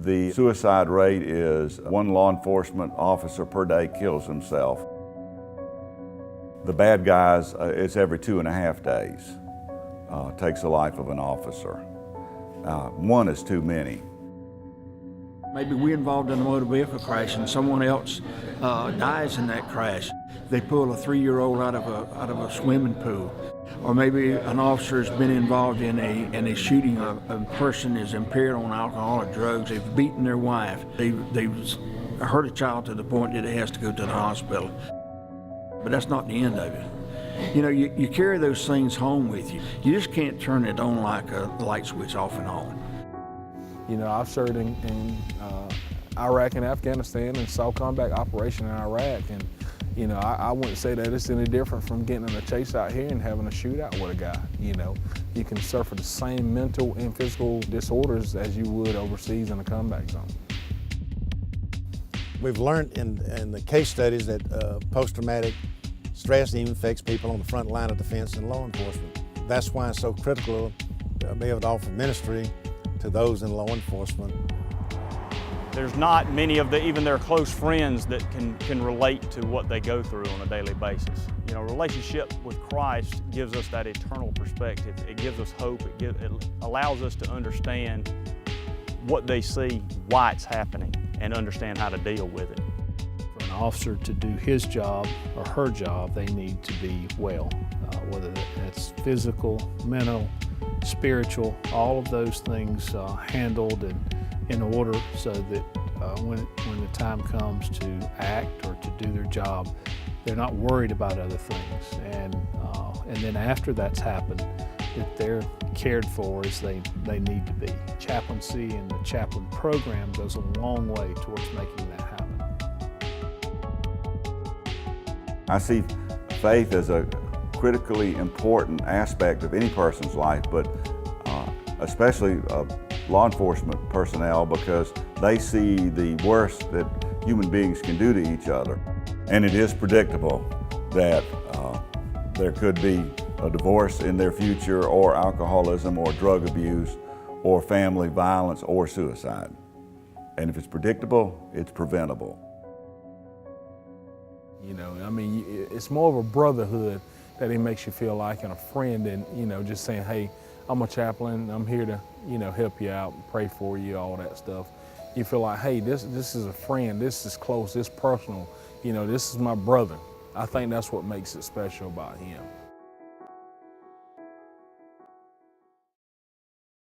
The suicide rate is 1 law enforcement officer per day kills himself. The bad guys, it's every 2.5 days. Takes the life of an officer. 1 is too many. Maybe we're involved in a motor vehicle crash and someone else dies in that crash. They pull a 3-year-old out of a swimming pool. Or maybe an officer's been involved in a shooting. A person is impaired on alcohol or drugs. They've beaten their wife. They've hurt a child to the point that it has to go to the hospital. But that's not the end of it. You know, you carry those things home with you. You just can't turn it on like a light switch off and on. You know, I've served in Iraq and Afghanistan and saw combat operation in Iraq, and you know, I wouldn't say that it's any different from getting in a chase out here and having a shootout with a guy. You know, you can suffer the same mental and physical disorders as you would overseas in a combat zone. We've learned in the case studies that post-traumatic stress even affects people on the front line of defense and law enforcement. That's why it's so critical to be able to offer ministry to those in law enforcement. There's not many of even their close friends that can relate to what they go through on a daily basis. You know, relationship with Christ gives us that eternal perspective. It gives us hope. It allows us to understand what they see, why it's happening, and understand how to deal with it. For an officer to do his job or her job, they need to be well, whether that's physical, mental, spiritual, all of those things handled and in order so that when the time comes to act or to do their job, they're not worried about other things. And then after that's happened, that they're cared for as they need to be. Chaplaincy and the chaplain program goes a long way towards making that happen. I see faith as a critically important aspect of any person's life, but especially law enforcement personnel, because they see the worst that human beings can do to each other. And it is predictable that there could be a divorce in their future, or alcoholism, or drug abuse, or family violence, or suicide. And if it's predictable, it's preventable. You know, I mean, it's more of a brotherhood that it makes you feel like, and a friend, and you know, just saying, hey, I'm a chaplain, I'm here to, you know, help you out, pray for you, all that stuff. You feel like, hey, this is a friend, this is close, this is personal, you know, this is my brother. I think that's what makes it special about him.